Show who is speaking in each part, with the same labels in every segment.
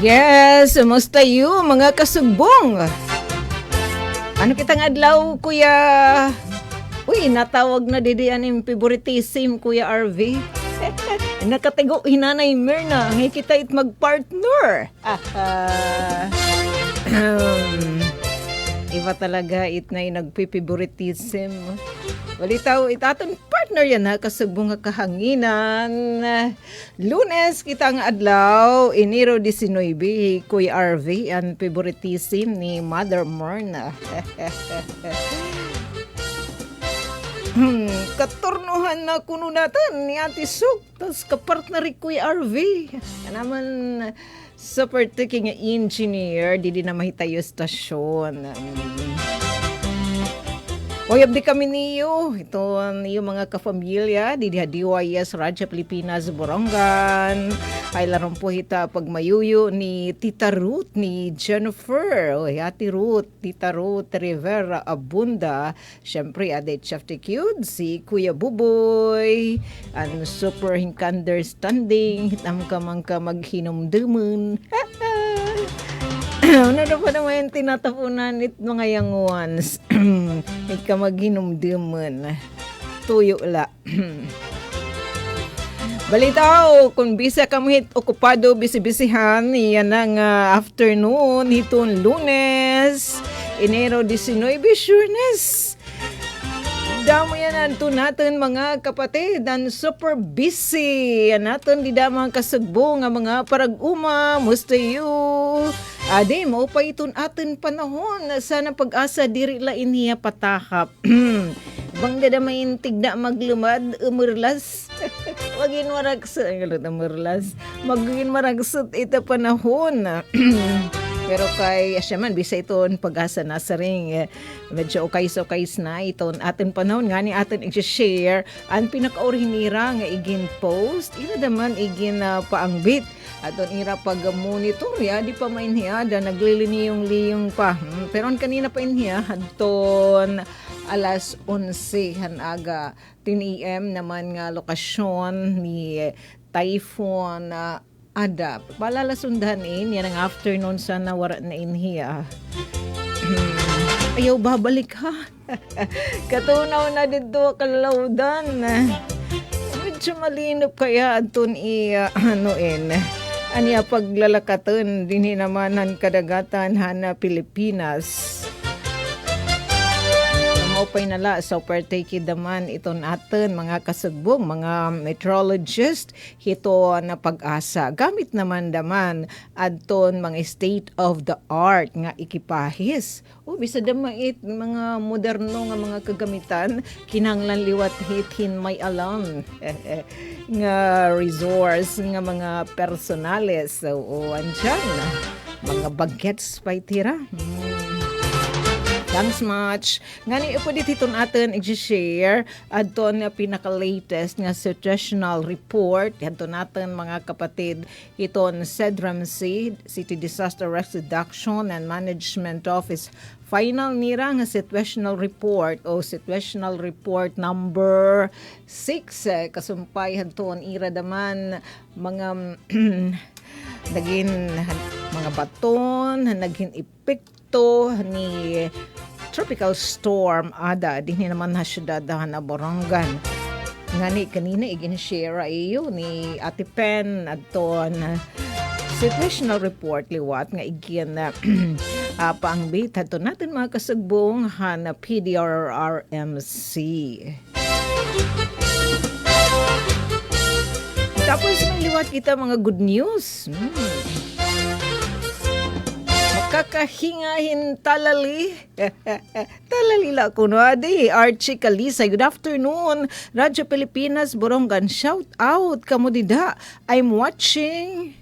Speaker 1: Yes, musta you mga kasugbong? Ano kitang adlaw, Kuya? Uy, natawag na didi aning favoritism, Kuya RV. Nakatigo hinanay Mirna, ngay kita it magpartner. Iba talaga it na nagpipiboritism. Walitaw, itaton partner yan ha, kasubong nga kahanginan. Lunes kitang adlaw, Enero 19, Kuya RV, ang favoritism ni Mother Morna. Katurnuhan na kuno natin ni Ate Suk, tas kapartner ni Kuya RV. Naman sa particular engineer, di na mahitayo stasyon. Oy, abdi kami niyo. Ito niyo mga kafamilya, di DYS Radyo Pilipinas Borongan. Ay laron po hita pagmayuyo ni Tita Ruth ni Jennifer. Oy, Ate Ruth, Tita Ruth Rivera Abunda. Siyempre, aday Chafty Cute, si Kuya Buboy. Ang super understanding. Hitam ka man ka maghinumdumun. Ano na pa naman tinatapunan it mga young ones. May ka maghinumduman. Tuyo la. Balitaw, kung bisa ka hit okupado bisi-bisihan, yan ang afternoon, hitong Lunes, Enero 19, sureness. Damo yan anto natin mga kapatid, ang super busy. Yan natin di damang kasagbo nga mga parag-uma, musta you? Ade, mo pa iton atin panahon. Sana pag-asa diri lain niya patahap. Bangga da maintig na maglumad, umurlas. Magin maragsot. Magin maragsot ito panahon. Pero kay asyaman, bisa iton pag-asa na sa ring. Medyo okay-okay na iton atin panahon. Nga ni atin i-share. Ang pinaka-orihinira nga igin post. Ina naman igin paangbit. Aton ira pag-monitor ya, di pa mainhiada, nagliliniyong-liyong pa. Pero kanina pa inhiya, aton alas 11 hanaga 10 AM naman nga lokasyon ni Typhoon Ada. Palalasundanin, yan ang afternoon sana wara na inhiya. Ayaw babalik ha. Katunaw na dito kalawdan. Medyo malinop kaya aton anya paglalakatan din naman ang kadagatan hana Pilipinas. Maupay nala so partake daman iton aton mga kasugbong, mga meteorologist hito na pag-asa. Gamit naman adton mga state of the art nga ekipahis. O bisa damait mga moderno nga mga kagamitan kinahanglan liwat hithin may alam nga resource nga mga personales. O andyan mga bagets pa itira. Thanks much. Ngani po dito atin i-share adto na pinaka-latest nga situational report. Adto natin mga kapatid iton SEDRAMC, City Disaster Risk Reduction and Management Office final nira nga situational report o situational report number 6 kasumpay hanton ira daman mga naging mga baton naging epekto ni tropical storm Ada dinhi naman na syudad na Borongan. Ngani kanina igin-share iyo ni Ate Pen adton situational report liwat nga igin paangbit hadto natin mga kasugbong hana PDRRMC. Tapos may liwat kita mga good news. Kakahingahin talali. Talali la kuno adi. Archie Calisa, good afternoon. Radyo Pilipinas, Borongan, shout out kamo dida. I'm watching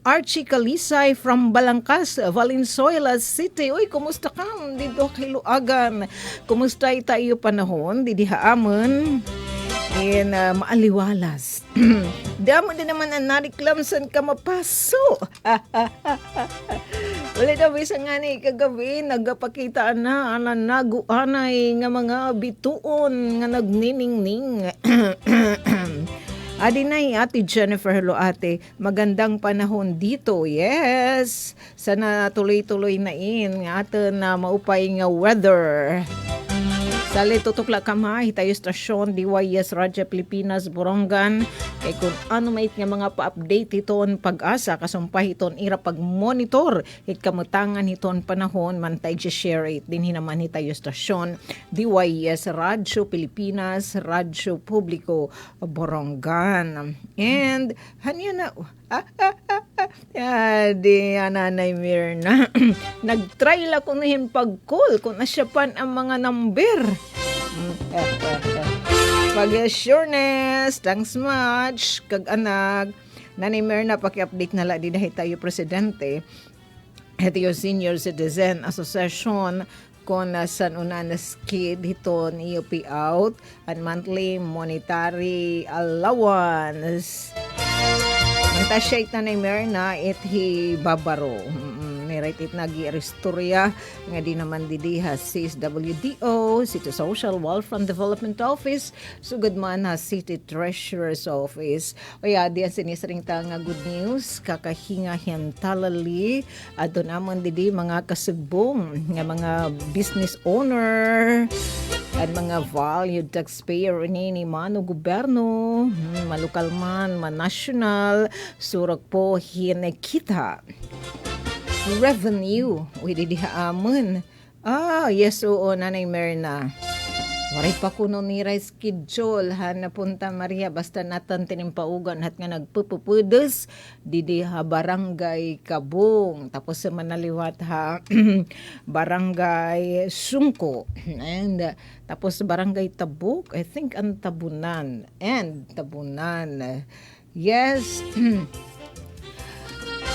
Speaker 1: Archie Calisay from Balangkas, Valenzuela City. Uy, kumusta ka? Dito kay Luagan. Kumusta tayo panahon? Didi haamon. Maaliwalas. Damo din naman ang nariklamsan ka mapaso. Wala na bisa nga ni kagabi, nagapakita na naguanay nga mga bituon nga nagniningning. Adinay, Ate Jennifer, hello ate. Magandang panahon dito. Yes. Sana tuloy-tuloy na in nga atin na maupay nga weather. Sali tutukla kamay tayo stasyon DYS Radyo Pilipinas Borongan kay kung ano mait nga mga pa-update iton pag-asa kasumpah iton ira pag-monitor hit kamutangan iton panahon man tayo share it din hinaman tayo stasyon DYS Radyo Pilipinas Radyo Publiko Borongan and hanya na di Nanay Mirna. Nag-try lang ko na yung pag-call kung nasyapan ang mga number. Pag-sureness, thanks much, kag-anag. Nanay Mirna, paki-update na lang, di dahil tayo presidente. Ito yung Senior Citizen Association kung nasan una na skid hiton EOP out and monthly monetary allowance. Manta siya ita na Merna it hi babaro. Nirate it nag-i-restorya nga di naman didiha CSWDO, City Social Welfare and Development Office, sugod man ha City Treasurer's Office. O ya, diyan sinisring ta nga good news, kakahinga hintalali, ato naman didi mga kasugbong, nga mga business owner, at mga valued taxpayer ni mano gobyerno, malukal man, national, surak po hinekita. Revenue, didihaamon. Yes, oo, Nanay Merna. Waray pa kuno ni Rice Schedule, na Punta Maria, basta natan tinimpaugan, hat nga nagpupupudos, didiha Barangay Kabong, tapos sa Manaliwat ha, Barangay Sungko, and tapos Barangay Tabuk, I think ang Tabunan, yes.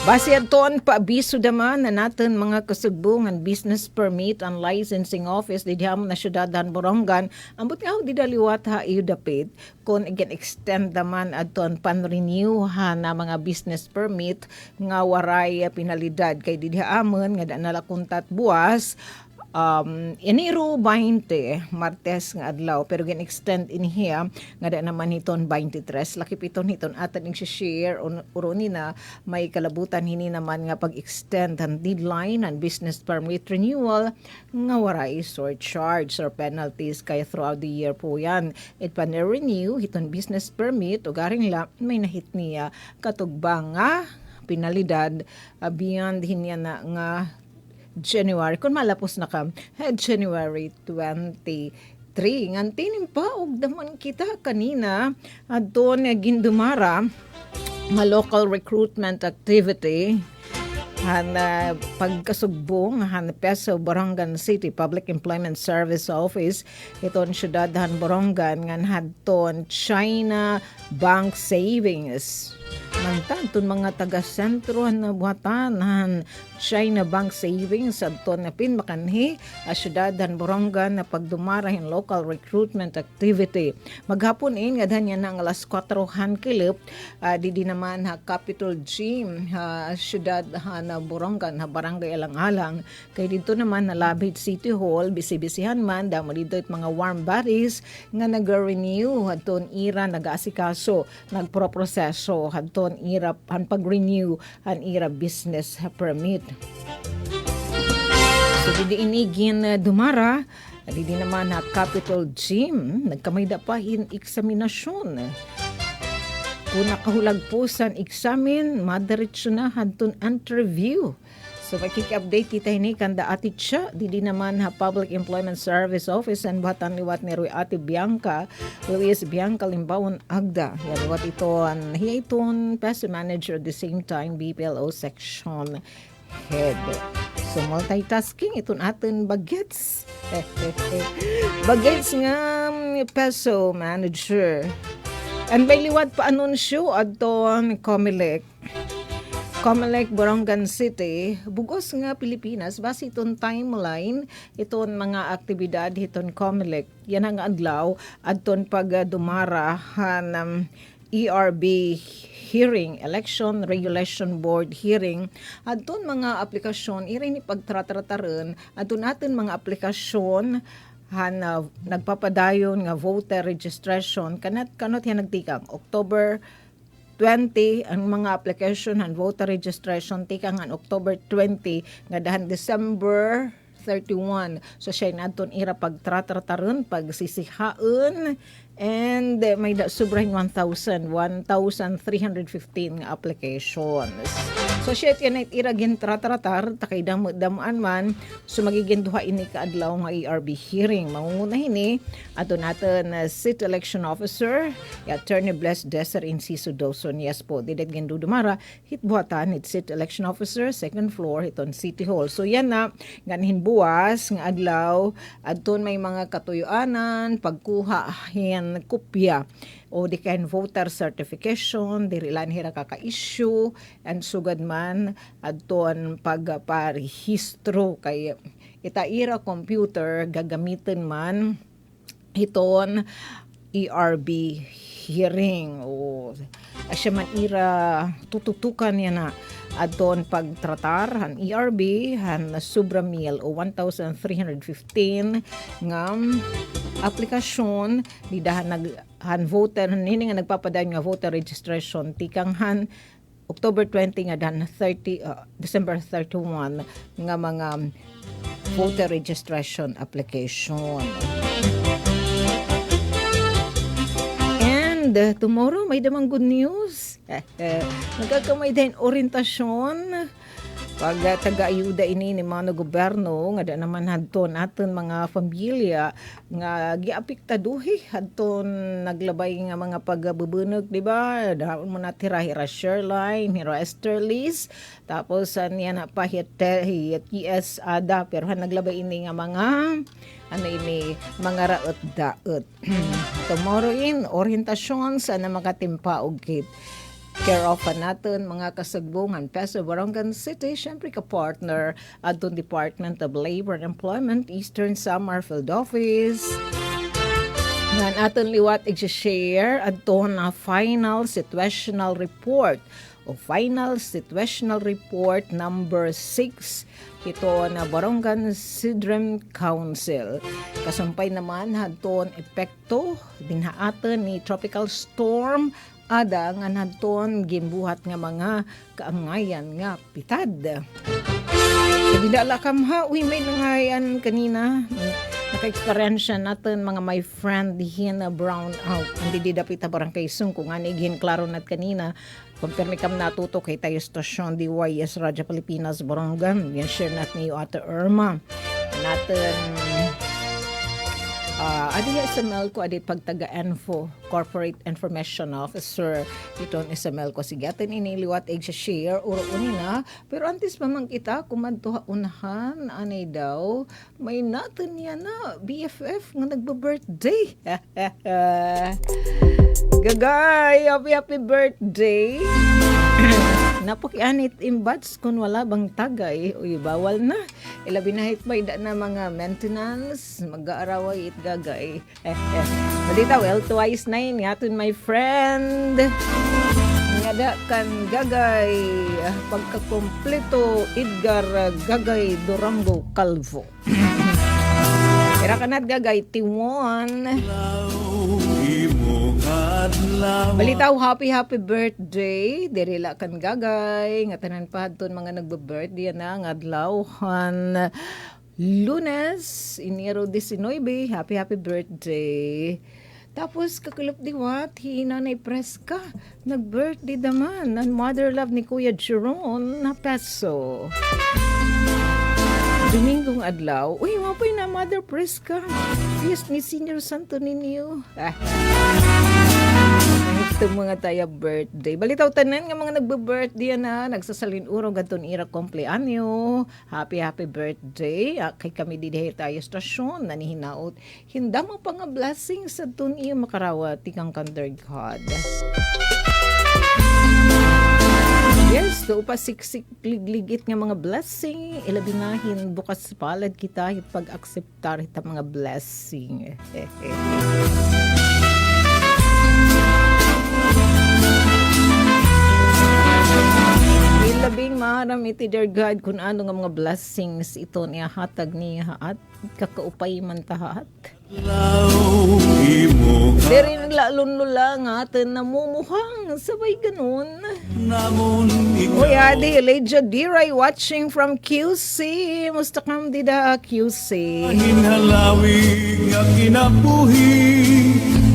Speaker 1: Base aton paabiso daman na natin mga kasugbungan business permit and licensing office di dihamon na syudadan Borongan ambot nga di daliwat ha iudapit kung again extend daman aton pan-renew ha na mga business permit nga waray pinalidad kay di dihamon nga da nalakuntat buwas Enero 20 Martes nga adlaw pero gen extend in here nga da naman hiton 23 laki piton hiton atan ning share uroni na may kalabutan hini naman nga pag-extend ang deadline and business permit renewal nga waray surcharge or penalties kaya throughout the year po yan it pa renew hiton business permit o garing la may nahit niya katugbang nga pinalidad beyond hinya na nga January, kung malapos na ka, January 23. Ngantinin pa, og daman kita kanina, doon gindumara, nga local recruitment activity, pagkasugbong Peso Borongan City Public Employment Service Office iton syudadhan Borongan ngan hadton China Bank Savings nangtanton mga taga-sentro na buhatan China Bank Savings adton na pinmakanhi syudadhan Borongan na pagdumarahin local recruitment activity maghapon nga danyan na ang alas 4 kilip di naman Capitol Gym syudadhan na Borongan na barangay alang-alang kay dito naman na Labid City Hall bisi-bisihan man damo dito it mga warm bodies nga nag-renew hadton ira nag-asikaso nagproproseso hadton ira han pag-renew han ira business permit so di inigin dumara di naman Capitol Gym nagkamayda pa hin eksaminasyon kung nakahulagpusan examine, madiretso na hadton interview. So makiki-update kita ini kanda ati siya, di naman Public Employment Service Office and batan liwat ni Ate Bianca, Luis Bianca Limbawon Agda. Liwat ito ang hiyaton Peso Manager at the same time BPLO Section Head. So multitasking iton atin bagets. Bagets nga Peso Manager. And may liwat pa anunsyo adton Comelec Borongan City bugos nga Pilipinas base iton timeline iton mga aktibidad hiton Comelec yan ang adlaw adton pagdumara han ERB hearing, Election Regulation Board hearing, adton mga aplikasyon, irin ni pagtratrataran, adton natin mga aplikasyon nagpapadayon nga voter registration kanot yan nagtikang October 20 ang mga application and voter registration tikang ang October 20 nga dahan December 31. So siya naton ira pagtrataron pagsisihaon and may sobrang 1,315 nga applications. So siya yan ira gintratar takay damaan man so magiging duha ini kaadlaw nga ERB hearing. Mangungunahin ni ato natin City Election Officer Attorney Bless Desir Inciso Dawson. Yes po, didit gendudumara hitbuhatan it City Election Officer second floor hiton City Hall. So yan na ganhin buwas nga adlaw adton may mga katuyuanan pagkuha hin kopya o di kain voter certification diri lan hira kaka-issue and sugad man adton pagparehistro kay itaira computer gagamitin man hiton ERB hearing o asya man ira tututukan yan na adton pagtratar han ERB han sobra mil o 1,315 nga aplikasyon di dahan han voter nini nga nagpapadayon nga voter registration tikang han October 20 nga dahan December 31 nga mga voter registration application. And tomorrow may damang good news. Nagkakamay din orientasyon pag taga-ayuda ini ni mga gobyerno nga da naman hadton aton mga pamilya nga giapektaduhi hadton naglabay nga mga pagbubunog di ba dahon mo na hira Sherline hira Esterlis tapos niya na pa yes ada pero naglabay ini nga mga mga raot-daot. Tomorrow in orientasyon sana makatimpa og kit care of natin mga kasagbungan Peso Barangan City syempre ka-partner adton Department of Labor and Employment Eastern Samar Field Office ngan aton liwat i-share adton na final situational report o final situational report number 6 ito na Barangan Sidrem Council. Kasumpay naman hadton epekto dinhaatan ni tropical storm ada nga nadton gimbuhat nga mga kaangayan nga pitad. Didala kamha may nangayan kanina naka-experience natin mga my friend dihin na brown out hindi didapita barangay Sungko nga nighin klaro nat kanina kumpirmi kam natuto kay tayo stasyon DYS Radyo Pilipinas Barangan yan share nat ni Ate Irma natin adi SML ko adi pagtaga-info Corporate Information Officer iton SML ko sigatin iniliwat eg share uro unina pero antes pa man kita kumadto unahan anay daw may natin yan na BFF nga nagba-birthday gagay happy birthday napakianit imbats kung wala bang tagay uy bawal na ilabi na hitbay da na mga maintenance mag-aaraway it gagay malita well twice na yun yaton my friend nga da kan gagay pagkakompleto Edgar Gagay Durango Calvo kira kanat gagay Tiwon balitaw happy birthday dirila kan gagay nga tanan pa hadton mga nagbe-birthday na nga adlawhan Lunes Enero 19 happy birthday tapos kakulop diwat hinanay Preska nag-birthday daman ang mother love ni Kuya Jeron na Peso Domingong adlaw uy mapay na Mother Preska yes ni Senior Santo Niño ito mga tayo birthday. Balitaw tanan nga mga nagbe-birthday na, nagsasalin uro gadton ira kumpleanyo. Happy birthday. Kay kami didihir tayo stasyon nanihinaot. Hinda mo pa nga blessing sa tun iyo makarawa tikang Thunder God. Yes, to pa siksik ligligit nga mga blessing. Ilabinahin bukas palad kita pag-akseptar ita mga blessing. labing maharam iti dear God kung ano nga mga blessings ito niya hatag niya at kakaupay man tahat. Diri naglalunlula nga atin namumuhang sabay ganun. Uy adi, Elijah Diray watching from QC. Musta kam dida QC?
Speaker 2: Hinhalawig nga kinabuhi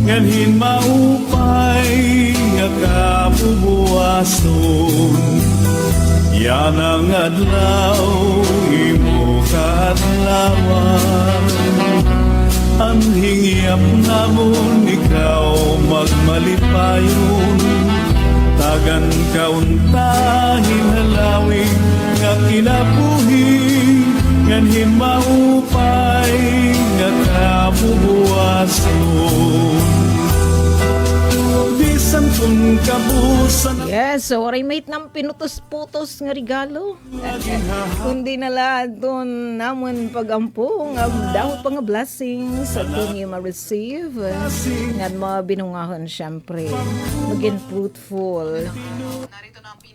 Speaker 2: nganhin maupay nga kabubuason yan ang adlaw imo kaadlawan ang hingyap namon ikaw magmalipayon tagan kaunta hinhalawig nga kinabuhi nganhin maupay nga kabubuason bisan kung kabusan.
Speaker 1: Yes, so oray mate ng pinutos-putos nga regalo. Kundi nala doon namon pagampo nga daw pa nga blessings sa kung yung ma-receive nga mga binungahan syempre maging fruitful.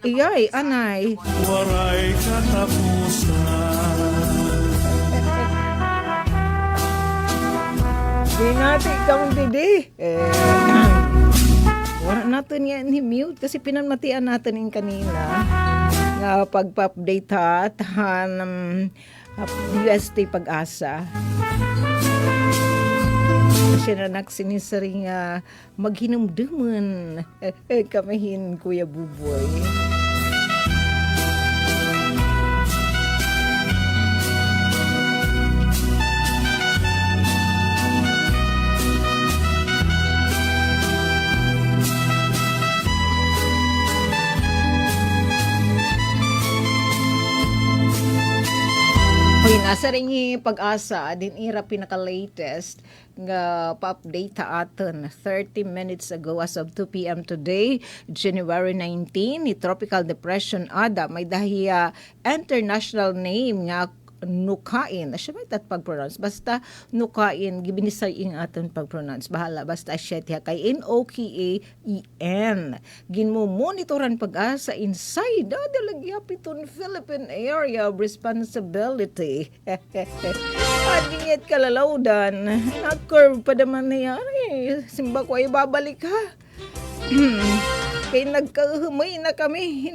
Speaker 1: Iyay, anay.
Speaker 2: Waray katapusan.
Speaker 1: Di natin kang didi. Wala natin yan ni-mute kasi pinamatian natin yung kanina nga pagpa-update at UST Pag-asa. Kasi na nagsinisaring maghinumduman kamihin Kuya Buboy. Nasa rin Pag-asa, din ira pinaka-latest nga pa-update ta aton 30 minutes ago as of 2 p.m. today, January 19, ni Tropical Depression Ada, may dahiya international name nga Nukain. Siya may tat pag-pronounce. Basta Nukain, gibinisay ang aton pag-pronounce. Bahala. Basta siya tiya kay N-O-K-A-E-N. Ginmo monitoran Pag-asa inside Dalagiapiton Philippine Area of Responsibility. Adingit kalalawdan. Na-curve pa naman niyari. Simba ko ay babalik ha. Kaya nagkahumay na kami.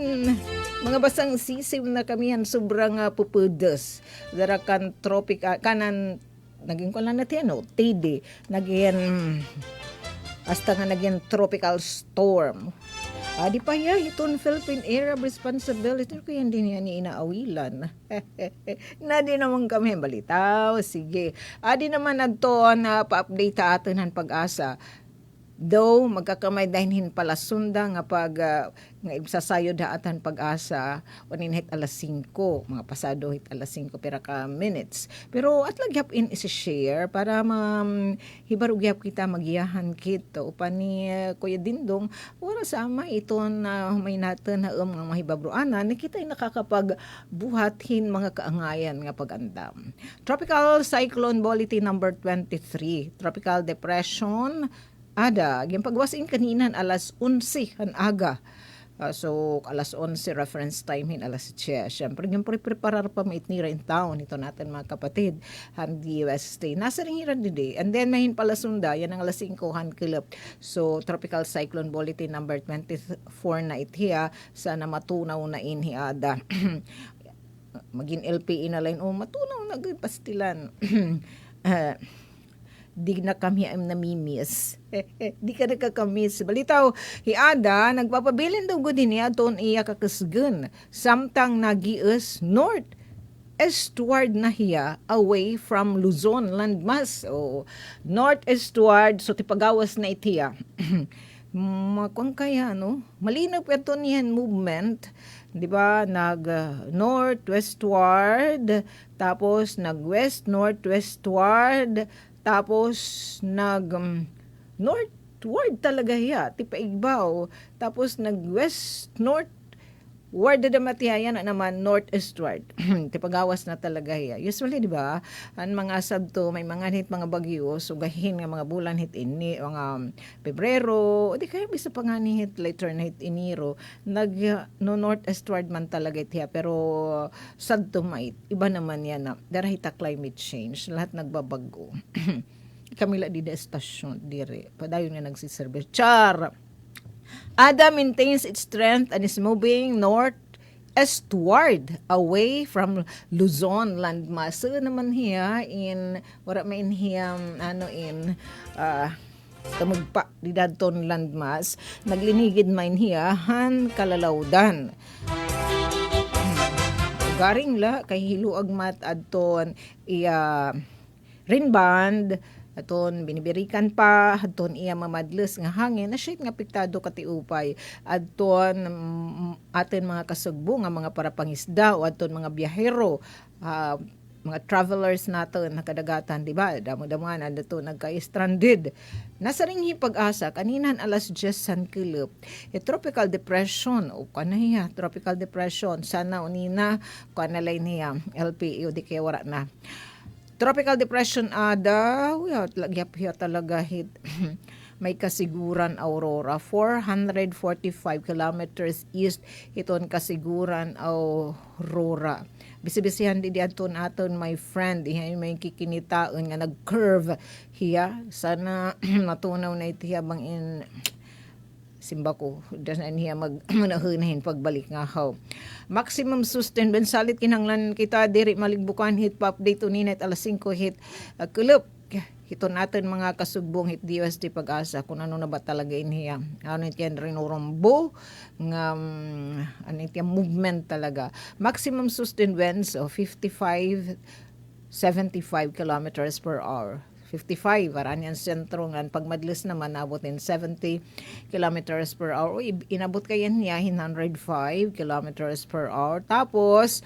Speaker 1: Mga basang sisiw na kami yan. Sobrang pupudos. Darakan tropic, kanan, naging ko lang natin, no? TD. Naging, hasta nga naging tropical storm. Di pa ya, itong Philippine Area of Responsibility. Kaya hindi niya ni inaawilan. Na di naman kami balitaw. Sige. Di naman nagto na pa-update atin ang Pag-asa. Though magkakamay dahinhin pala sunda nga pag nga ibsasayo daatan Pag-asa unin hit alas 5 mga pasado hit alas 5 pera ka minutes pero at lagyap in isi-share para hibarugyap kita magiyahan kito upan ni Kuya Dindong wala sama ito na may natin na mga mahibabruanan nakita ay nakakapag buhatin mga kaangayan nga pag-andam. Tropical Cyclone Bulletin number 23, Tropical Depression Ada, yung pagwasin kaninan alas 11 ang aga. So, alas 11 reference time hin alas 10. Siyempre, yung preparar pa maitnira in town. Ito natin mga kapatid. Handi UST. Nasa rin hiran din. And then, mahin pala sunda. Yan ang alas 5 han kilap. So, Tropical Cyclone Bulletin number 24 na itiya. Sana matunaw na inhiada. Maging LPE na line. Matunaw na pastilan. Di na kami am namimiss. Di ka nakakamiss. Balitaw, hiada, nagpapabilin daw ko din niya doon iya kakasgun. Samtang nagius north eastward na hiya away from Luzon landmass. O, north-eastward, so tipagawas na itiya. Makong kaya, no? Malinaw pa ito niyan movement. Di ba? North-westward, tapos nag-west-northwestward, tapos northward talaga hiya, tipaigbaw. Tapos nag-west-north Ward na matihayan na naman northeastward. Tipagawas na talaga hiya. Usually, di ba, ang mga sabto, may mga hit mga bagyo, sugahin nga mga bulan hit ini, mga Pebrero, o di kaya bisa pa nga ni hit later na hit iniro, no northeastward man talaga itiya. Pero sabto mait, iba naman yan na, darahita climate change, lahat nagbabago. Kamila di da estasyon, dire, padayon nga nagsiservice. Char! Ada maintains its strength and is moving northeastward away from Luzon landmass. So naman hiya in wala may hiya tamugpa di dadton landmass naglinigid main hiya han kalalawdan. Garing la kay hiluag mat adton iya rinband aton binibirikan pa aton iya mamadles nga hangin na siya nga apektado kati upay aton aton mga kasugbo nga mga para pangisda o aton mga biyahero mga travelers naton nakadagatan di ba damo-damuhan adto nagka-stranded nasa ring pag-asa kaninan alas 10 san kilop tropical depression o kanahiya tropical depression sana unina kanalay niya LPO di kaya wala na. Tropical depression ada, lagyap hiya talaga hit. May kasiguran Aurora 445 kilometers east iton kasiguran Aurora. Bisibisihan di aton my friend ihay may kikinitaon nga nag-curve hiya sana matunaw na itiya bang in simba ko dasan niya manahunahin pagbalik nga haw. Maximum sustained bensalit kinahanglan kita diri maligbukan hit pa update uninit alas 5 hit kulop hito natin mga kasugbong hit DUST pag-asa kung ano na ba talaga inhiya ano itiyan rinorombo nga ano itiyan movement talaga. Maximum sustained winds of 75 75 kilometers per hour 55, Aranian sentro nga pagmadlis naman nabotin 70 kilometers per hour. Inabot kayan niya 105 kilometers per hour. Tapos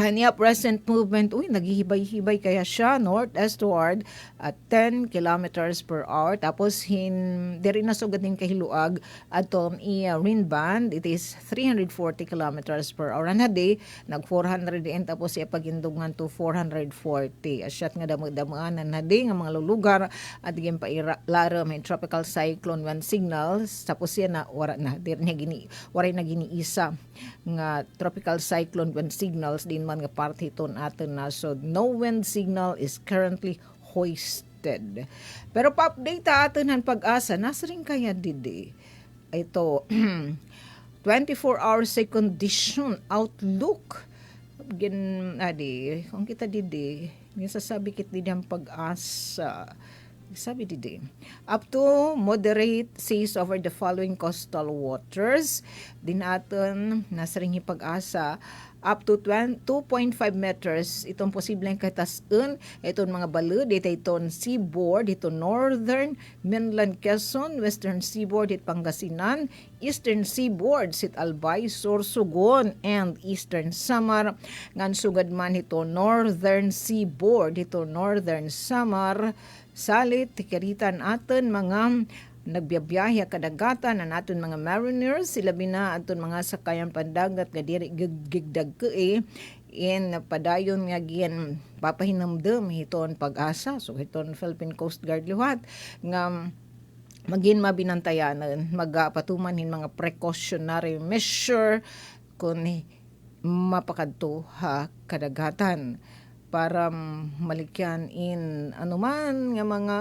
Speaker 1: niya present movement, naghihibay-hibay kaya siya north-eastward at 10 kilometers per hour. Tapos diri na sugad ning kahiluag atom iya wind band, it is 340 kilometers per hour. Anadi nag 400 and tapos iya pagindungan to 440. Asyat nga damo-damoanan nadi nga mga lugar at gim pa laro may tropical cyclone one signals. Tapos yan na wala na diri waray na gini isa nga tropical cyclone one signals din man nga parte iton aton nasod. No wind signal is currently hoisted. Pero pa-update aton han pag-asa nasa rin kaya didi ito 24-hour condition outlook kung kita didi sasabi kit didi ang pag-asa sabi didi up to moderate seas over the following coastal waters din aton nasa ring pag-asa up to 2.5 meters itong posibleng katasun itong mga balud itong seaboard itong northern mainland Quezon, western seaboard it Pangasinan, eastern seaboard sit Albay, Sorsogon and eastern Samar ngan sugad man ito northern seaboard ito northern Samar salit tikiritan aton mga nagbiyabiyahe kadagatan na naton mga mariners sila bina aton mga sakayan pandagat nga diri gigdag in padayon nga gin papahinamdam hiton pag-asa so hiton Philippine Coast Guard liwat nga magin mabinantayanan magapatuman hin mga precautionary measure kung mapakadto ha kadagatan para malikyan in anuman nga mga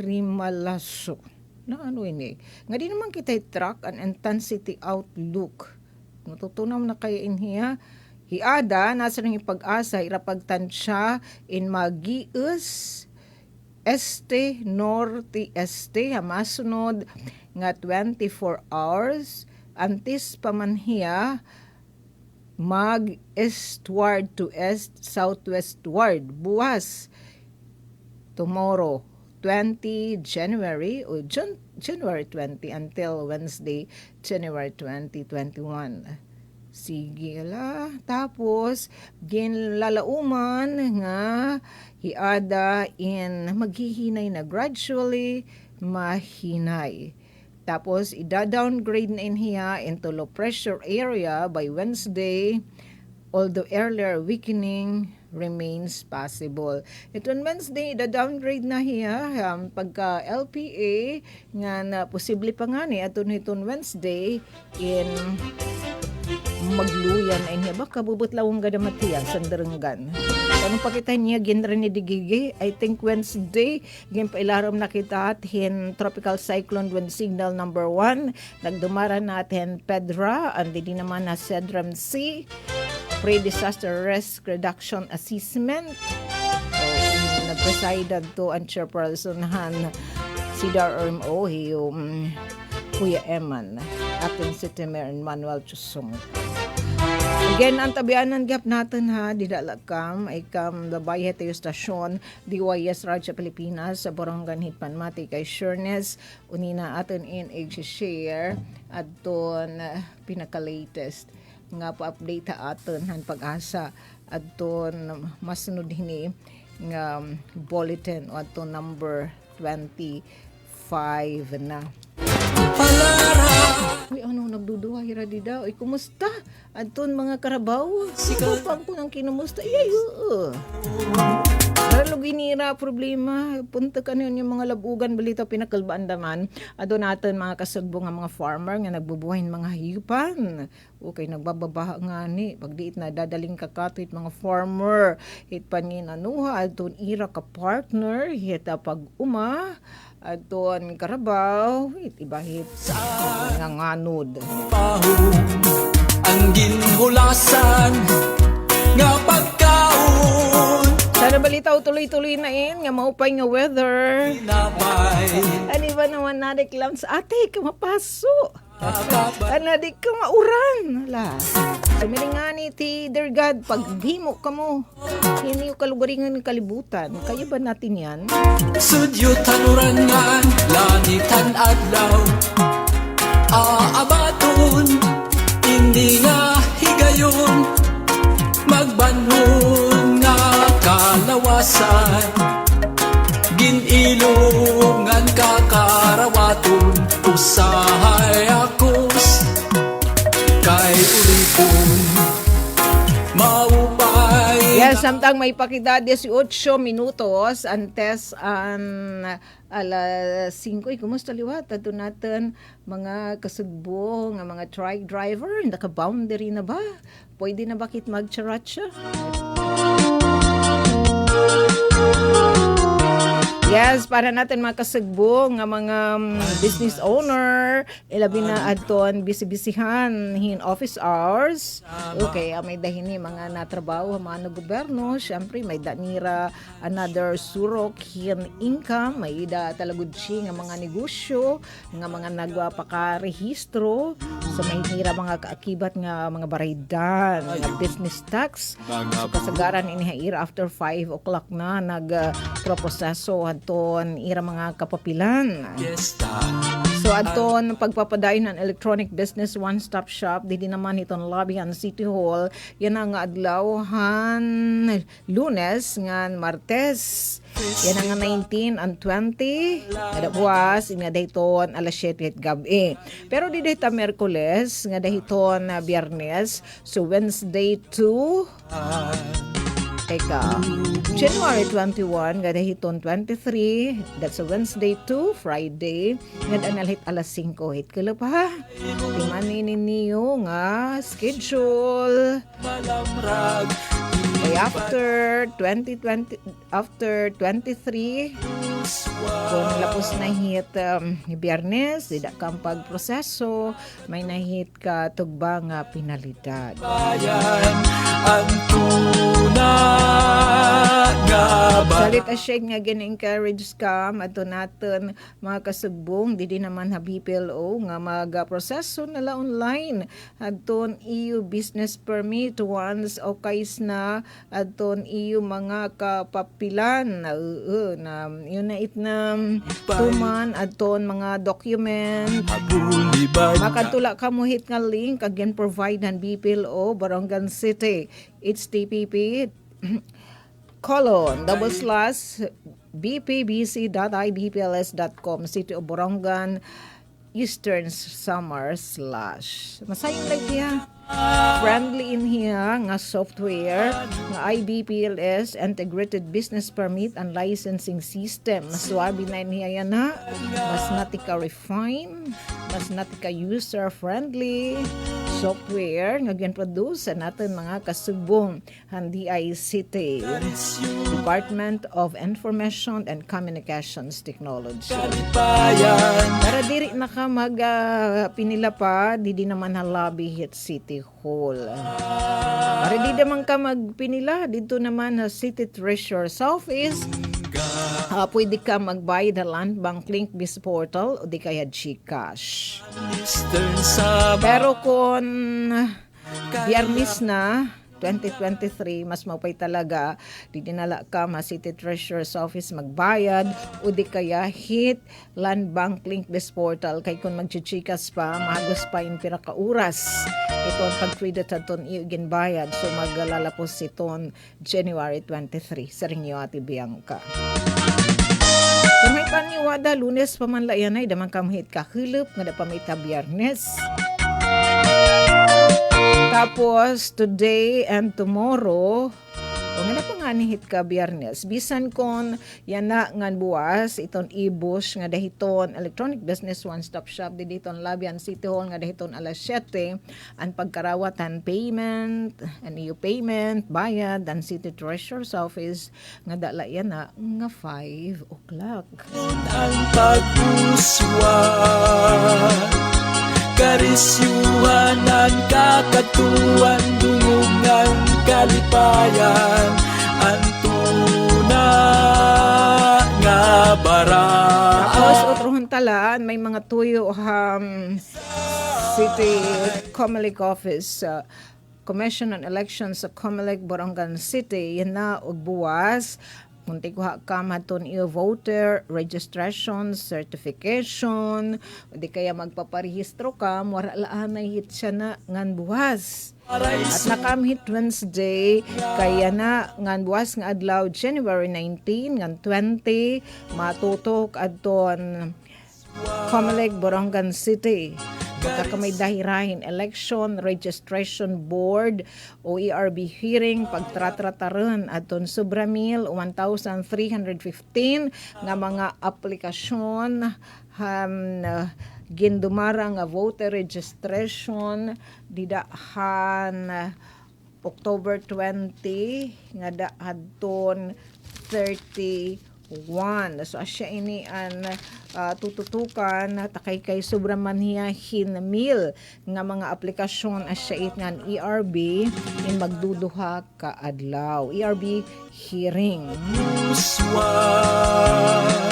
Speaker 1: rimalaso na ano ini. Nga di naman kita track an intensity outlook. Natutunaw na kaya inhiya. Hiada, nasa nang ipag-asa, irapagtansya in magius este norte este masunod nga 24 hours antis pamanhiya mag-eastward to east southwestward buwas tomorrow 20 January o January 20 until Wednesday, January 2021. Sige la. Tapos, ginlalauman nga hiada in maghihinay na gradually mahinay. Tapos, ida-downgrade na niya into low pressure area by Wednesday, although earlier weakening remains possible. Itong Wednesday, ida-downgrade na niya pagka LPA nga na posible pa nga ni atong itong Wednesday in magluyan ay niya baka bubutlawang gadamatiyan sandaranggan. Anong pakita niya ginra ni digigi? I think Wednesday ginpailarom na kita atin tropical cyclone wind signal number 1. Nagdumara natin Pedra and di naman na Sedram Sea pre-disaster risk reduction assessment. So, nag-preside to ang chairperson han Cedar RMO yung Kuya Eman ating City Mayor Manuel Chusong. Again, ang tabianan gap natin ha, didalakam, ay kam Labay Heteo Stasyon, DYS Radyo Pilipinas, sa Borongan Hitpan Mati kay Sureness, unina atin in share at doon pinaka-latest nga pa-update atin han pag-asa at doon masunod hini nga bulletin o ato number 25 na. Uy, ano, nagduduwa, hira di daw. Ay, kumusta? Anton, mga karabaw? Kupang ko ng kinumusta. Ay, Lalo ginira problema. Punta ka na yung mga labugan, balita pinakalbaan naman. Ado natin mga kasagbo nga mga farmer nga nagbubuhayin mga hiyupan. Okay, nagbababaha nga ni. Pagdiit na dadaling kakatoit mga farmer. Hit panin anuha, adon ira ka partner. Hit pag uma. Adon karabaw. Hit ibahit nga nganod.
Speaker 3: Ang ginhulasan nga pagkaon.
Speaker 1: Sana balitaw tuloy-tuloy na nga maupay nga weather. Ano ba naman nareklams? Ate, ka mapaso. Ano di ka mauran. Hala. Sumiringani ti dear God, pag di mo ka mo, hindi yung kalugaringan ng kalibutan. Kaya ba natin yan?
Speaker 3: Sudyo tanurangan, lanitan adlaw. Aabaton, hindi nga higayon. Magbanhon nga kalawasan. Ginilungan kakarawaton. Usahay akos kay ulipon. Maupay.
Speaker 1: Yes, samtang may pakita 18 minutos antes an alas 5. Kumusta liwat? Ato natin mga kasugbo nga mga truck driver, naka-boundary na ba? Pwede na bakit mag-charatsa? Yes, para natin mga kasugbo nga mga business owner, ilabi na adton bisibisihan hin office hours. Okay, may dahini mga natrabaho mga gobyerno, syempre may danira another surok hin income, may ida talagudsi nga mga negosyo, nga mga nagpakarehistro sa may hira mga kaakibat nga mga baraydan, nga business tax. So, kasagaran inihaira after 5 o'clock na nagproproseso aton ira mga kapapilan. So aton pagpapadayon ng electronic business one-stop shop dili naman itong lobby ang City Hall yan ang adlawhan Lunes ngan Martes. Yan ang 19 and 20 nga buwas nga dayton alas 7 gabi. Pero di dayta Miyerkules nga dayton Biyernes, so Wednesday 2 January 21, gadahiton 23, that's a Wednesday to Friday, ngadanalhit alas 5, hit kala pa, timanin ninyo nga schedule. Okay, after 2020, after 23, kung lapos na hit Biyernes, tidak kang pagproseso, may nahit ka tugba nga pinalidad.
Speaker 3: Ang tunag nga ba?
Speaker 1: Salit asyag nga gina-encourage ka ato natin mga kasugbong di naman ha BPLO nga mag-proseso nala online aton EU business permit once o kais na aton EU mga kapapilan na yun na it na tuman aton mga document makatula ka mo hit nga link again provide ang BPLO Borongan City HTTP //bpbc.ibpls.com City of Borongan Eastern Summer Slash. Masayang lang niya. Friendly in here nga software nga IBPLS Integrated Business Permit and Licensing System. Mas swabe na niya yan na. Mas natika refine, mas natika user friendly software nga gin-produce sa natin mga kasubong handi ICT Department of Information and Communications Technology.
Speaker 3: Kalipayan
Speaker 1: Para diri na ka mag pinila pa, di naman halabi hit City Hall. Para di naman ka magpinila, dito naman sa City Treasurer's Office. Pwede ka magbayad na Land Bank Link Biz Portal o di kaya GCash.
Speaker 3: Eastern Summer
Speaker 1: Pero kung Biyernes na 2023, mas mapay talaga di dinala ka ma City Treasurer's Office magbayad o di kaya hit Land Bank Link Biz Portal kay kung magchichikas pa magos pa yung pinakauras iton pag-credit aton iugin bayad so maglalapos iton January 23 sa ringyo ati Bianca. Kung may paniwada Lunes pamanlayan ay damang kamhit kahilip nga da pamita Biyernes. Tapos, today and tomorrow, kung ano pa nga nihit ka Biyernes, bisan kon yan na ngan buwas, iton e-bush nga dahiton Electronic Business One-Stop Shop, di diton Labian City Hall nga dahiton alas 7, ang pagkarawatan payment, an EU payment, bayad, ang City Treasurer's Office, nga dala yan na nga 5 o'clock.
Speaker 3: ang pag-uswan Karisyuhan ang kakatuan Dungungan kalipayan Ang tuna nga baraan
Speaker 1: Tapos, utrohon talaan, may mga tuyo City Comelec Office, Commission on Elections sa Comelec, Borongan City, yan na og buwas. Munti ko ka maton iyo voter registration certification o di kaya magpaparehistro ka wala laan na hit siya na ngan buwas at nakamhit Wednesday kaya na ngan buwas nga adlaw January 19 ngan 20 matutok adton Comelec Borongan City magkakamay dahirahin election registration board o ERB hearing pagtratrataran aton sobra 1,315 nga mga aplikasyon gindumara nga voter registration didahan October 20 nga daadton 31. So asya ini an tututukan takay kay sobra man hiya hinamil nga mga aplikasyon asya it ngan ERB in magduduha ka adlaw. ERB hearing.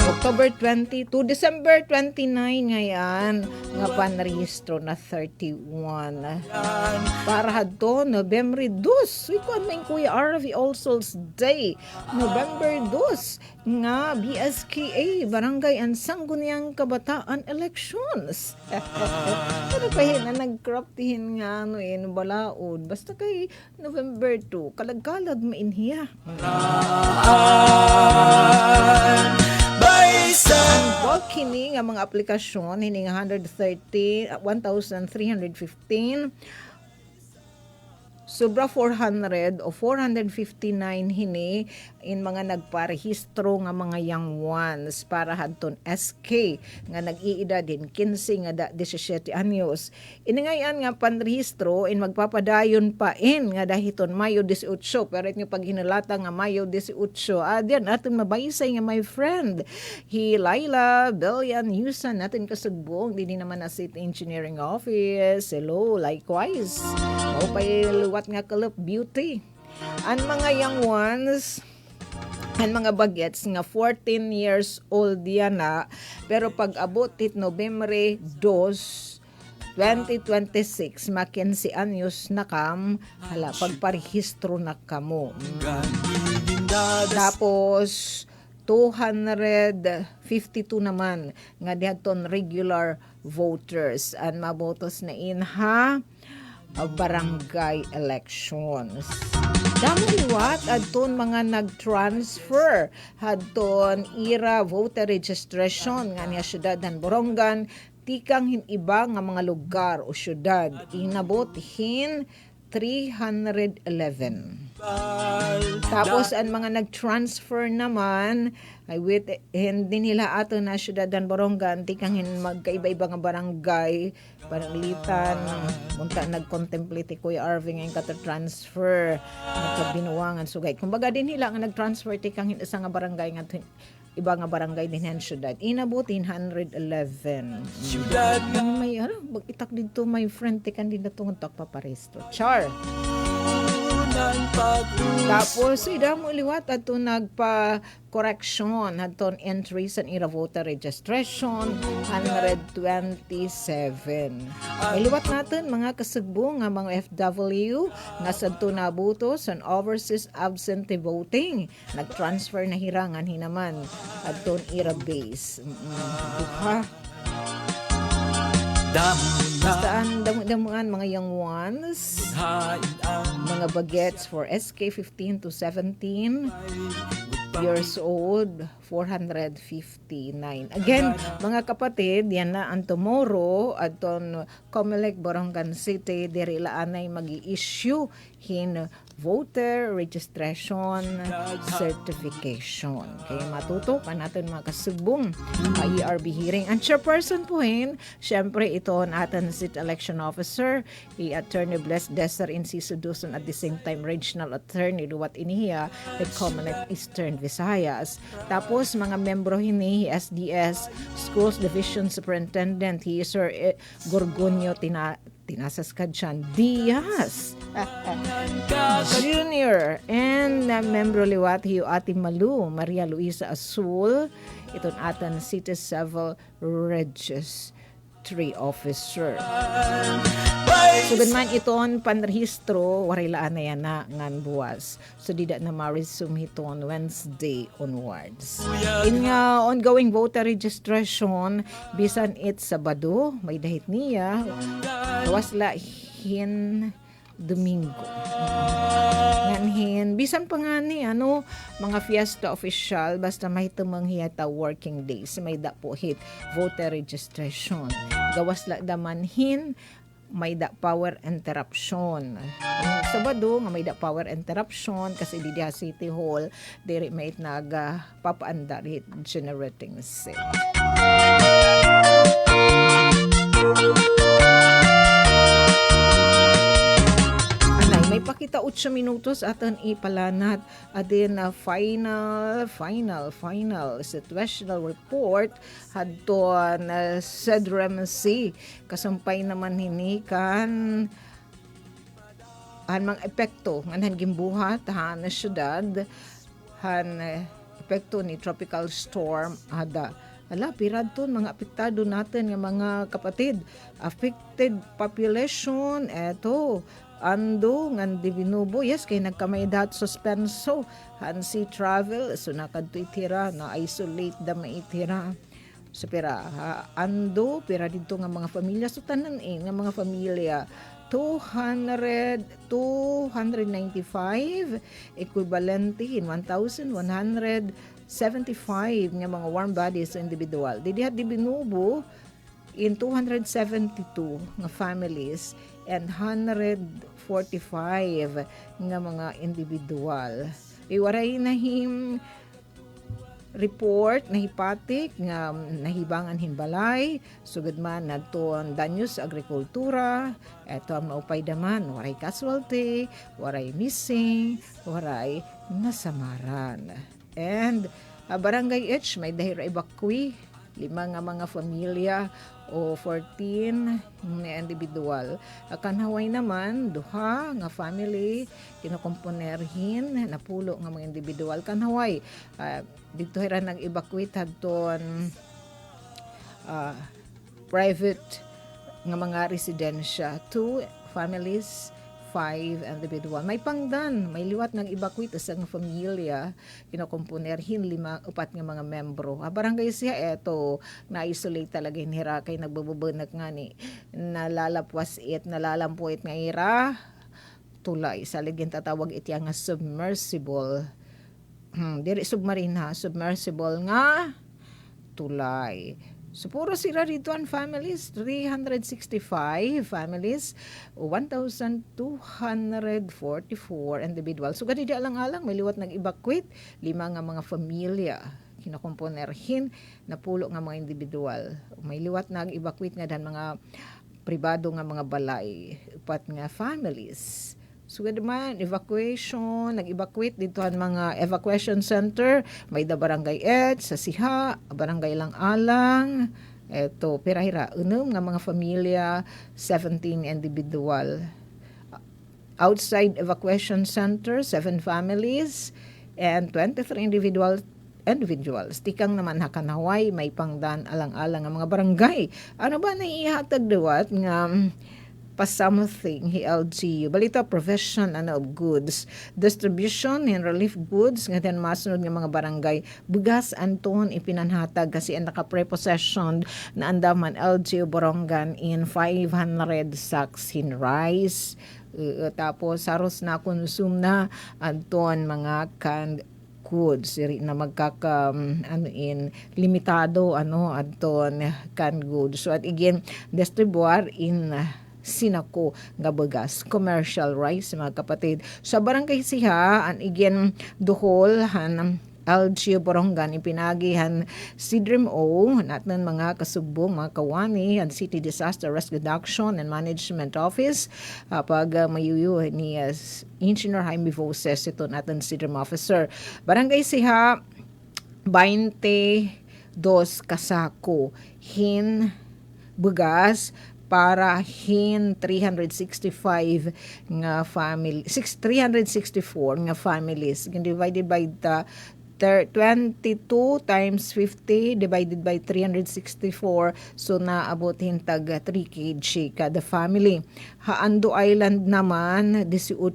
Speaker 1: October 20 to December 29 ngayon nga panrehistro na 31. Para hadto November 2. Ikaw may Kuya RV All Souls Day. November 2 nga BSKA Barangay Ansanguniang Kabataan Elections. Ano kaya na nag-craftihin nga balaod. Basta kay November 2 kalagkalag mainhiya. Bulk kini nga mga aplikasyon hini nga 1,315 sobra 400 o 459 hini in mga nagparehistro nga mga young ones para hadton SK nga nag-iida din 15 nga 17 anyos. Iningayan nga panrehistro in magpapadayon pa in nga dahiton Mayo 18 pero it nga pag hinalata nga Mayo 18 diyan aton mabaysay nga my friend Laila Belian Yusan natin kasugbong di naman na City Engineering Office. Hello, likewise. O luwat nga kalop beauty. Ang mga young ones ang mga bagets nga 14 years old yan na pero pag abot it November 2 2026 makinsi anyos na kam hala pagparehistro na kamo. Tapos 252 naman nga dihaton regular voters and mabotos na inha barangay elections. Damo liwat adton mga nag-transfer hadton ira voter registration nga niya syudad ng Borongan tikang hin iba nga mga lugar o syudad inabot hin 311. Tapos ang mga nag-transfer naman ay with hindi nila ato na syudadan Borongan tikang hin magkaiba-iba nga barangay pananglitan munta nag-contemplate Kuya Arving ang kata-transfer nagkabinuwangan sugay kumbaga din nila nga nag-transfer tikang hin isa nga barangay nga iba nga barangay din han syudad inabot 111.
Speaker 3: Syudad nga
Speaker 1: May itak dito my friend tikan din na tungod paparesto char.
Speaker 3: ng pag-usap.
Speaker 1: Tapos ida mo liwat ato nagpa-correction aton entry sa ira voter registration 127. Iliwat natin mga kasugbo nga mga FW nga sadto nabuto sa overseas absentee voting nag-transfer na hirangan hinaman aton ira base. Duha Bastaan damuan mga young ones,
Speaker 3: Hain ang
Speaker 1: mga bagets for SK 15 to 17 years old, 459. Again, mga kapatid, yan na ang tomorrow aton Comelec Borongan City diri laanay magi-issue hin voter registration certification. Kaya matuto pa natin mga kasubong ERB hearing. Ang chairperson po syempre ito ang ating City Election Officer, Attorney Bless Desser Inciso Duson at the same time Regional Attorney Duwat Inihiya at Comelec Eastern Visayas. Tapos mga membro hini SDS Schools Division Superintendent Sir Gorgonio Tinasas Kadjan Diaz Junior and membro liwat hiyo Ate Malu Maria Luisa Azul iton atan City Civil Registry Officer. So man iton panrehistro waray laan na yan na ngan buwas. So dida na ma-resume hiton Wednesday onwards. In ongoing voter registration bisan it Sabado may dahit niya gawas hin Domingo. Nganhin bisan pa nga ni mga fiesta official basta may tumang hiyata working days may da po hit voter registration. Gawas la daman hin may da power interruption. Sabado nga may da power interruption kasi di diha City Hall diri may papaanda hit generating set. May pakita 8 minutos aton ipalanat adin na final situational report hadton SEDREMC kasampay naman hinikan han mga epekto nganhan gimbuhat han syudad han epekto ni tropical storm ada piradton mga apektado natin nga mga kapatid affected population eto ando ngan Divinubo yes kay nagkamay dat suspenso han si travel so nakadto itira na isolate da maitira so pira ando pira dito nga mga pamilya so tanan nga mga pamilya 295 equivalente in 1,175 nga mga warm bodies individual didi di Binubo in 272 nga families and 145 nga mga individual. Iwaray nahim report nahipatik nga nahibangan hinbalay sugad man nadton danyos sa agrikultura eto ang maupay daman waray casualty, waray missing, waray nasamaran. And Barangay H may dahil evacuee 5 nga mga familia o 14 nga individual. Kanhaway naman duha nga family kinakomponerhin napulo nga mga individual kanhaway dito hira nag-evacuate hadton private nga mga residensya 2 families 5 individual. May pangdan, may liwat ng evacuate isang pamilya, kinakomponerhin 4 nga mga membro. Barangay siya, eto, na-isolate talaga hinira kay nagbababanak nga ni, nalalampuit nga ira, tulay, sa ligin tatawag iti nga submersible. Diri submarine ha, submersible nga, tulay. So, puro sila dito ang families, 365 families, 1,244 individuals. So, ganito alang-alang, may liwat nag-evacuate, 5 nga mga familia, kinakomponerhin, na pulo nga mga individual. May liwat nag-evacuate nga dan mga pribado nga mga balay, 4 nga families. So, naman, evacuation, nag-evacuate dito ang mga evacuation center. May da Barangay Ed, sa Siha, Barangay Lang-Alang. Eto, pirahira, nga mga familia, 17 individual. Outside evacuation center, 7 families, and 23 individuals. Tikang naman hakanaway, may pangdan alang-alang ang mga barangay. Ano ba naihatag dawat nga pa something hi LGU balita provision of goods distribution and relief goods nga din masunod nga mga barangay bugas anton ipinanhatag kasi ang naka-prepossession na andaman LGU Borongan in 500 sacks in rice. Tapos saros na consume na anton mga canned goods na magkaka limitado anton canned goods. So at again distribuar in Sinako nga bagas commercial rice mga kapatid sa barangay Siha an igen duhol han LGU Borongan ipinagihan Sidrim O natin mga kasugbong mga kawani ang City Disaster Risk Reduction and Management Office pag mayuyo ni Engineer Jaime Voces ito natin Sidrim Officer barangay Siha 22 kasako hin bugas para hin 365 nga family 364 nga families divided by the 22 times 50 divided by 364 so naabot hintag 3 kg kada family. Haando Island naman 18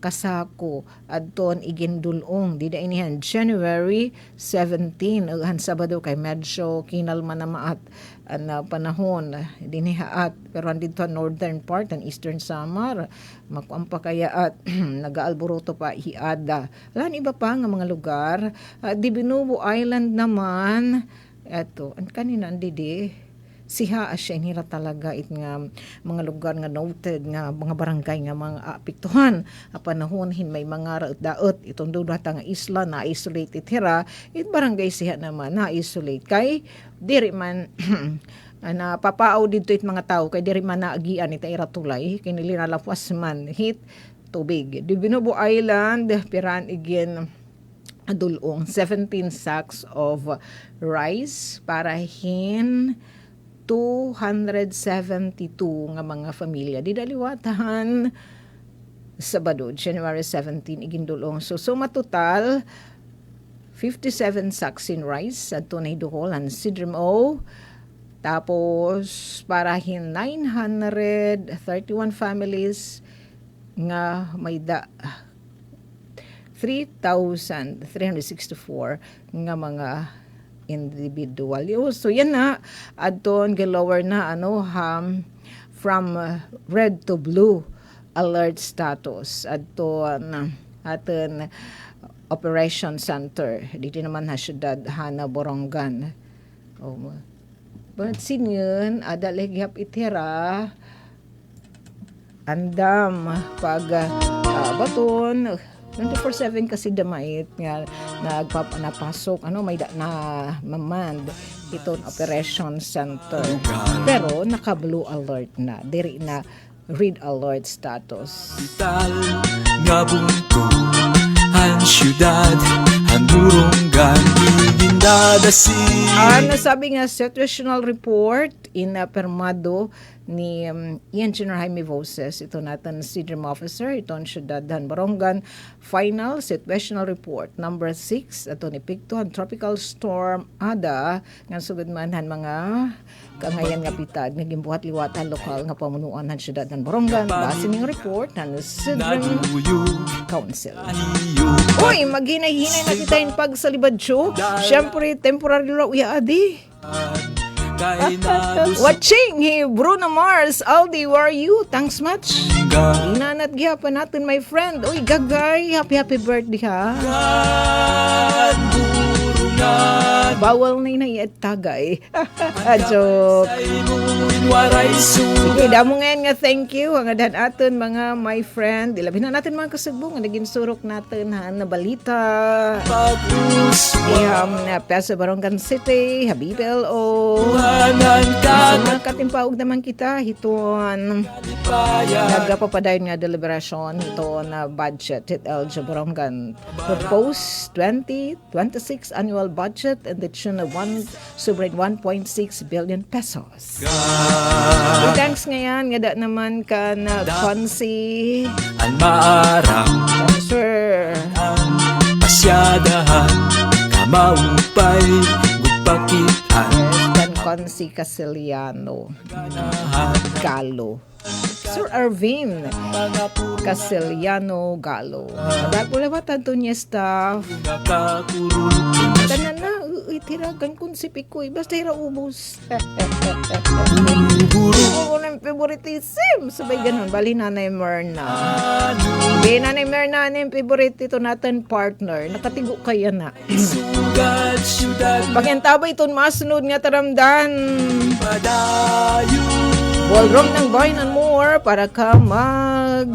Speaker 1: kasako adton igindulong dida inihan January 17 han Sabado kay medyo kinalma na maat ang panahon dinihaat pero andito northern part and eastern Samar makuampa kaya at nagaalboroto pa hiada lan iba pa nga mga lugar di Binubo Island naman eto an kanina andidi Siha asya nila talaga it nga mga lugar nga noted nga mga barangay nga mga apektuhan panahon hin may mga daot itong dudata nga isla na isolated hira it barangay Siha naman na isolate kay diri man na papaaw dito it mga tao kay diri man naagian ita iratulay kay nilinalapas man hit tubig di Binubo Island piran again adulong 17 sacks of rice para hin 272 nga mga familia di daliwatahan Sabado January 17 igindulong so suma total 57 sacks in rice at tunay duhol ang Sidrim O tapos para hin 931 families nga may 3,364 nga mga individual. So yan na adton lower na from red to blue alert status adton aton operation center dito naman ha syudad Hana Borongan. But sinyon adalaghap itira andam pag baton 24/7 kasi damait nga napasok may na mamand itong operation center pero naka blue alert na diri na red alert status
Speaker 3: Vital nga bunto ang syudad ang Borongan igindada si
Speaker 1: nasabi nga situational report in Permado ni Engineer Jaime Voces ito natin Sidrim Officer ito ang syudad Han Borongan final situational report number 6 ito ni Picton Tropical Storm Ada nga sugod man han mga kangayan nga pitad nga gimbuhat liwatan lokal nga pamunuan han syudad Han Borongan base ning report han Sidrim Council. Uy maghinay-hinay na kita yung pagsalibadyo syempre temporary raw adi watching Bruno Mars Aldi where are you thanks much inanat gihapan natin my friend uy gagay happy birthday ha bawal na inayat tagay. Joke.
Speaker 3: Say mo'y waray sugat.
Speaker 1: Sige, damo ngayon nga thank you ang adan aton mga my friend. Ilabi na natin mga kasugbo nga naging surok natin na balita. Na Peso Barongan City, Habib L.O. Sa mga katimpaog naman kita, hiton nagpapadayon nga deliberasyon ito na budget hit LJ Barongan proposed 2026 annual budget and the tune of 1.6 billion pesos. Thanks ngayon nga da naman ka na Consi
Speaker 3: Ang maarang
Speaker 1: Sir
Speaker 3: pasyadahan kamaupay gugpakitan
Speaker 1: Dan Consi Casiliano Galo Sir Arvin Casiliano Galo Dagulawatan to niya staff tanan na itiragan kung si Pikoy basta hira ubos oo ng favoritism sabay ganun bali Nanay Myrna di Nanay Myrna na yung favorite ito natin partner nakatigo kaya na
Speaker 3: sugat syudad
Speaker 1: pakintabay itong masunod nga taramdan
Speaker 3: padayo
Speaker 1: ballroom ng Wine and More para ka mag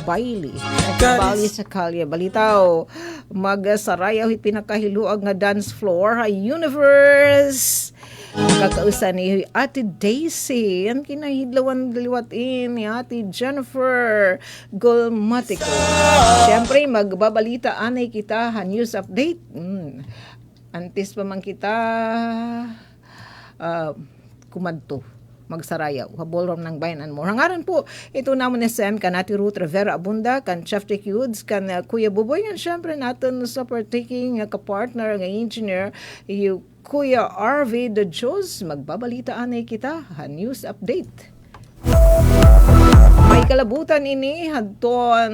Speaker 1: baili bali sa kalye balitaw magsarayaw hit pinakahiluag nga dance floor universe kakausan ni Ate Daisy ang kinahidlawan liwatin ni Ate Jennifer Golmatico siyempre magbabalita anay kita news update antes pa man kita kumadto magsarayaw, ballroom ng Bayan and More. Hangaran po, ito naman ni Sam, kan Ate Ruth Rivera Abunda, kan Chef Dick Hughes, kan Kuya Buboy, nga syempre natin sa partaking ka-partner, nga engineer, yung Kuya RV De Jose, magbabalita anay kita, news update. May kalabutan ini, hadton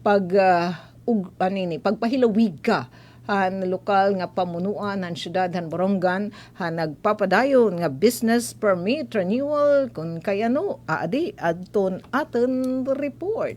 Speaker 1: pagpahilawig ka han lokal nga pamunuan han syudad han Borongan han nagpapadayon nga business permit renewal kun kayano adi adton aton report.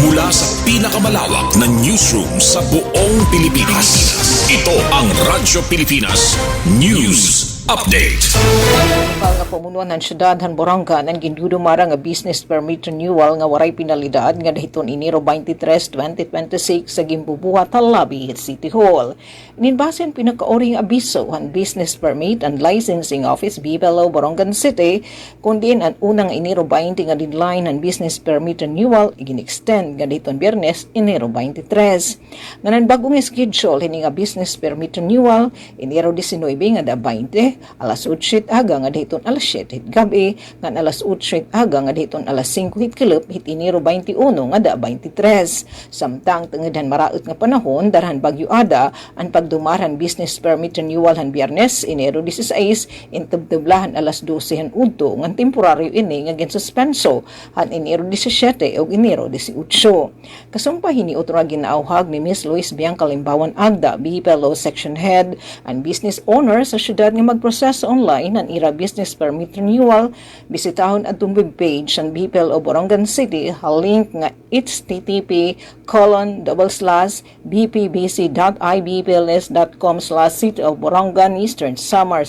Speaker 4: Mula sa pinakamalawak na newsroom sa buong Pilipinas. Ito ang Radyo Pilipinas News Update.
Speaker 1: Lokal nga pamunuan ng syudad han Borongan ang gindudumara nga business permit renewal nga waray pinalidad nga dahiton Enero 23, 2026 sa Gimbubuhat Labi City Hall. Ininbasen pinakaoring abiso han business permit and licensing office BPLO Borongan City kundi ang unang Enero 20 nga deadline han business permit renewal igin-extend nga dahiton Biyernes Enero 23. Nganan bagong schedule hini nga business permit renewal Enero 19 nga da 20 alas 8 aga nga dahiton alas 7 hit gabi ngan alas 8 aga nga dahiton alas 5 hit kilop hit Enero 21 nga da 23 samtang tengedhan maraot nga panahon darhan bagyo ada ang pagdumaran business permit renewal han Biyernes Enero 16 intubtublahan alas 12 han udto ngan temporaryo ini nga ginsuspenso han Enero 17 ug Enero 18 kasumpa hini utra ginaawhag ni Miss Luis Bianca Limbawan Agda BPLO section head and business owner sa syudad nga magproseso online ang ira business permit renewal bisitahon atong webpage ang BPLO Borongan City link nga http://bpbc.ibpls.com/City of Borongan Eastern Samar/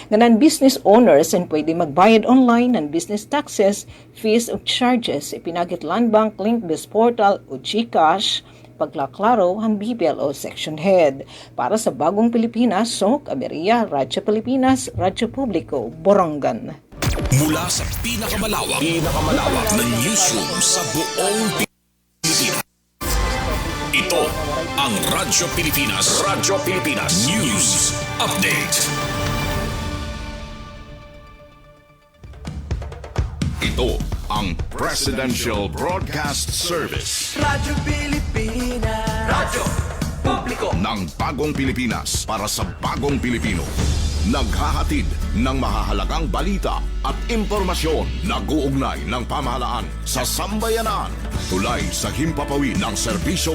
Speaker 1: nganan business owners and pwede magbayad online ng business taxes, fees ug charges ipinagit Land Bank, Link Biz Portal o GCash paglaklaro ang BPLO section head. Para sa Bagong Pilipinas, Sok Aberia, Radyo Pilipinas, Radyo Publiko, Borongan.
Speaker 4: Mula sa pinakamalawak na newsroom sa buong Pilipinas. Ito ang Radyo Pilipinas News Update. Ito ang Presidential Broadcast Service.
Speaker 3: Radyo Pilipinas, Radyo Publiko
Speaker 4: ng Bagong Pilipinas para sa Bagong Pilipino. Naghahatid ng mahahalagang balita at impormasyon na guugnay ng pamahalaan sa sambayanan. Tulay sa himpapawid ng serbisyo